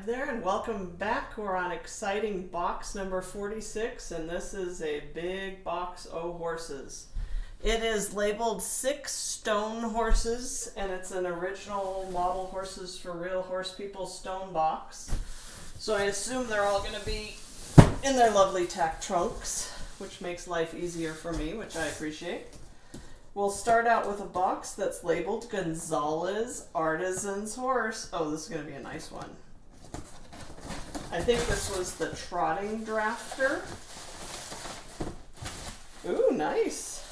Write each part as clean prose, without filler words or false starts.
Deb there, and welcome back. We're on exciting box number 46, and this is a big box of horses. It is labeled 6 stone horses, and it's an original model horses for real horse people stone box. So I assume they're all going to be in their lovely tack trunks, which makes life easier for me, which I appreciate. We'll start out with a box that's labeled Gonzales Artisans Horse. Oh, this is going to be a nice one. I think this was the trotting drafter. Ooh, nice.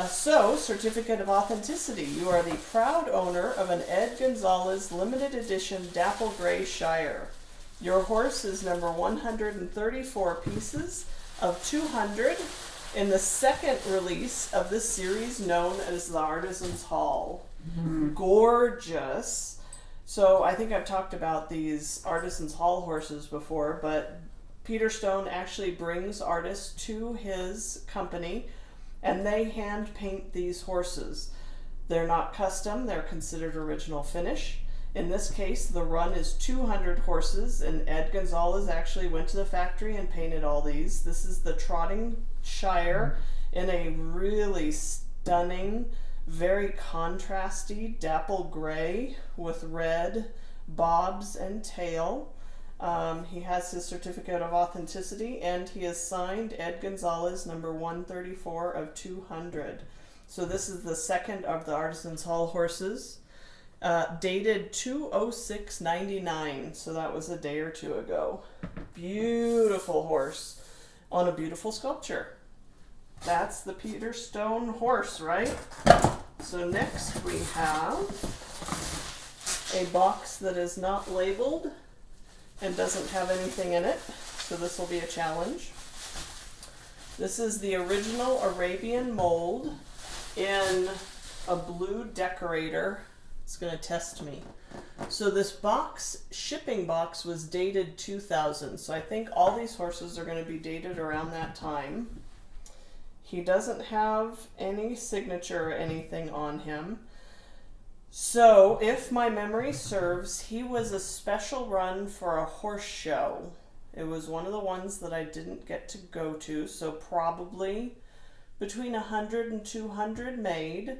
So, certificate of authenticity. You are the proud owner of an Ed Gonzales limited edition dapple gray shire. Your horse is number 134 pieces of 200 in the second release of this series known as the Artisans Hall. Mm-hmm. Gorgeous. So I think I've talked about these Artisans Hall horses before, but Peter Stone actually brings artists to his company and they hand paint these horses. They're not custom, they're considered original finish. In this case, the run is 200 horses, and Ed Gonzales actually went to the factory and painted all these. This is the trotting shire in a really stunning, very contrasty dapple gray with red bobs and tail. He has his certificate of authenticity, and he is signed Ed Gonzales number 134 of 200. So this is the second of the Artisans Hall horses. Dated 2/06/99, so that was a day or two ago. Beautiful horse on a beautiful sculpture. That's the Peter Stone horse, right? So next we have a box that is not labeled and doesn't have anything in it, so this will be a challenge. This is the original Arabian mold in a blue decorator. It's going to test me. So this box, shipping box, was dated 2000. So I think all these horses are going to be dated around that time. He doesn't have any signature or anything on him. So if my memory serves, he was a special run for a horse show. It was one of the ones that I didn't get to go to. So probably between 100 and 200 made.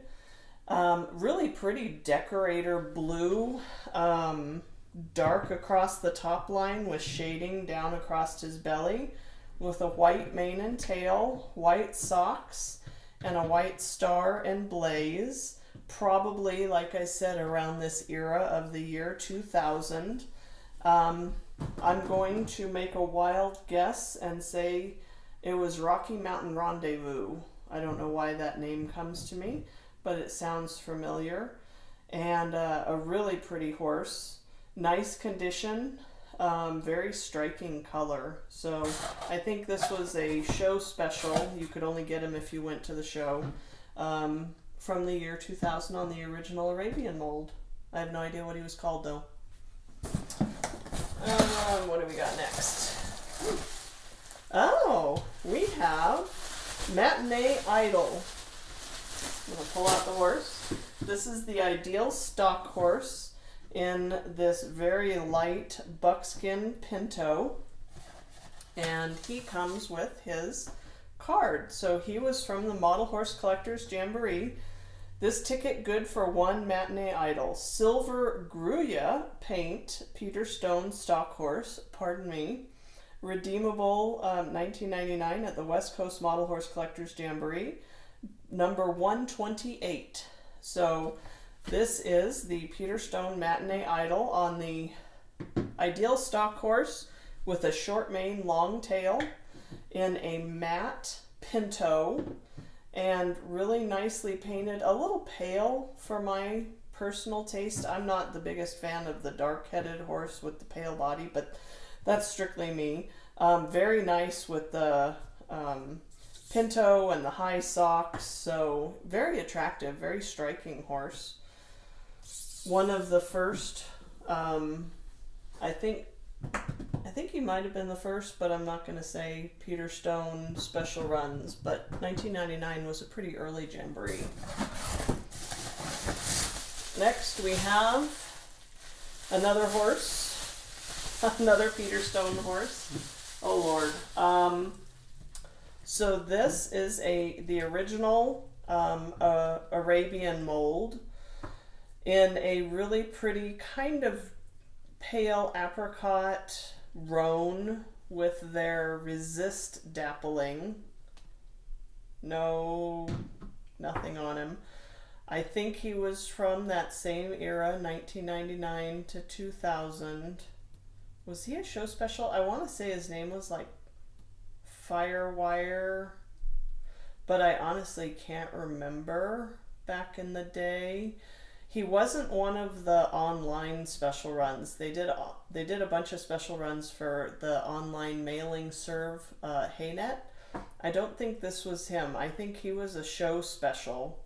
Really pretty decorator blue, dark across the top line with shading down across his belly, with a white mane and tail, white socks, and a white star and blaze. Probably, like I said, around this era of the year 2000. I'm going to make a wild guess and say it was Rocky Mountain Rendezvous. I don't know why that name comes to me, but it sounds familiar. And a really pretty horse. Nice condition, very striking color. So I think this was a show special. You could only get him if you went to the show. From the year 2000 on the original Arabian mold. I have no idea what he was called though. What do we got next? Oh, we have Matinee Idol. I'm going to pull out the horse. This is the ideal stock horse in this very light buckskin pinto. And he comes with his card. So he was from the Model Horse Collectors Jamboree. This ticket good for 1 Matinee Idol. Silver Gruyere paint, Peter Stone stock horse, pardon me. Redeemable $19.99 at the West Coast Model Horse Collectors Jamboree. Number 128. So this is the Peter Stone Matinee Idol on the ideal stock horse with a short mane, long tail in a matte pinto and really nicely painted. A little pale for my personal taste. I'm not the biggest fan of the dark-headed horse with the pale body, but that's strictly me. Very nice with the pinto and the high socks, so very attractive, very striking horse. One of the first, I think he might have been the first, but I'm not going to say Peter Stone special runs, but 1999 was a pretty early jamboree. Next we have another horse Another Peter Stone horse. Oh Lord. So this is the original Arabian mold in a really pretty kind of pale apricot roan with their resist dappling. No, nothing on him. I think he was from that same era, 1999 to 2000. Was he a show special? I want to say his name was like Firewire, but I honestly can't remember back in the day. He wasn't one of the online special runs. They did a bunch of special runs for the online mailing serve, HeyNet. I don't think this was him. I think he was a show special.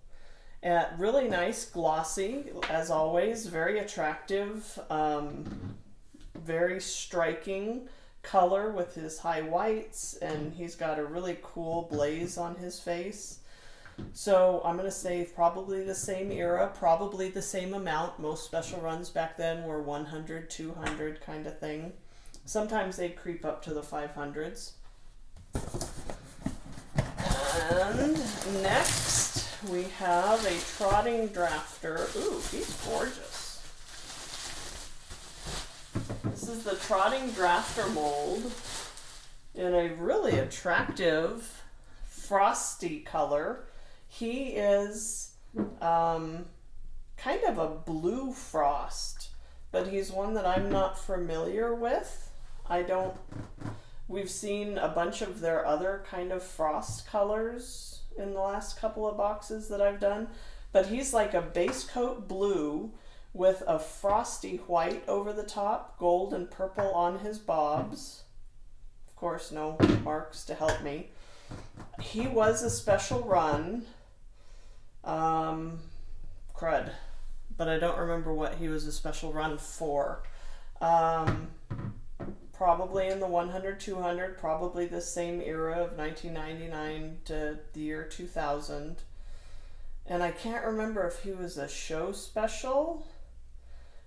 Really nice, glossy, as always, very attractive, very striking color with his high whites, and he's got a really cool blaze on his face. So I'm going to say probably the same era, probably the same amount. Most special runs back then were 100, 200 kind of thing. Sometimes they'd creep up to the 500s. And next we have a trotting drafter. Ooh, he's gorgeous. This is the trotting drafter mold in a really attractive frosty color. He is kind of a blue frost, but he's one that I'm not familiar with. We've seen a bunch of their other kind of frost colors in the last couple of boxes that I've done, but he's like a base coat blue with a frosty white over the top, gold and purple on his bobs. Of course, no marks to help me. He was a special run, crud, but I don't remember what he was a special run for. Probably in the 100, 200, probably the same era of 1999 to the year 2000. And I can't remember if he was a show special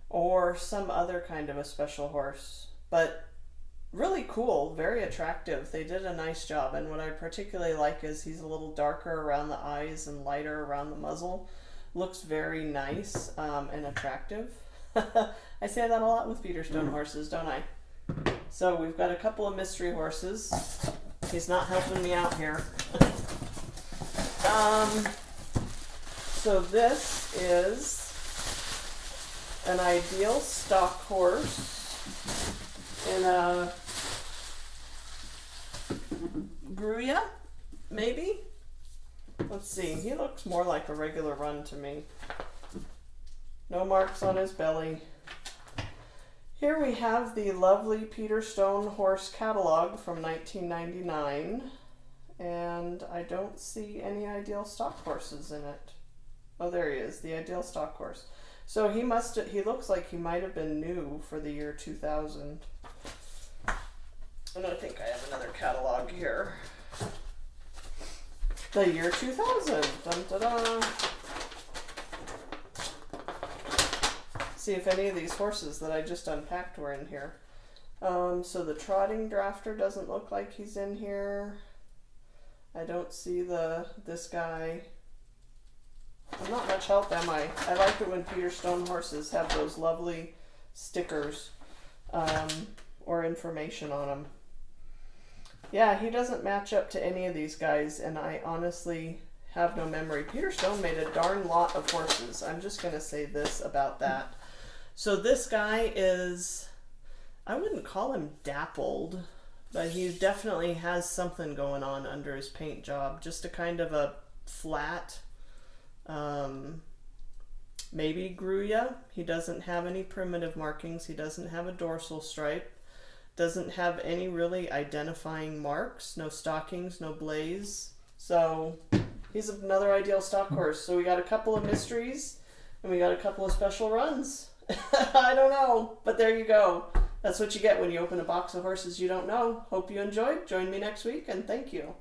or some other kind of a special horse, but really cool, very attractive. They did a nice job, and what I particularly like is he's a little darker around the eyes and lighter around the muzzle. Looks very nice and attractive. I say that a lot with Peter Stone horses, don't I? So we've got a couple of mystery horses. He's not helping me out here. So this is an ideal stock horse in a Breyer, maybe? Let's see. He looks more like a regular run to me. No marks on his belly. Here we have the lovely Peter Stone horse catalog from 1999, and I don't see any ideal stock horses in it. Oh, there he is, the ideal stock horse. So he looks like he might have been new for the year 2000. And I think I have another catalog here. The year 2000. Dun, da, da. See if any of these horses that I just unpacked were in here. So the trotting drafter doesn't look like he's in here. I don't see this guy. I'm not much help, am I? I like it when Peter Stone horses have those lovely stickers or information on them. Yeah, he doesn't match up to any of these guys, and I honestly have no memory. Peter Stone made a darn lot of horses. I'm just going to say this about that. So this guy is, I wouldn't call him dappled, but he definitely has something going on under his paint job. Just a kind of a flat, maybe Gruya. He doesn't have any primitive markings. He doesn't have a dorsal stripe. Doesn't have any really identifying marks. No stockings, no blaze. So he's another ideal stock horse. So we got a couple of mysteries and we got a couple of special runs. I don't know, but there you go. That's what you get when you open a box of horses you don't know. Hope you enjoyed. Join me next week, and thank you.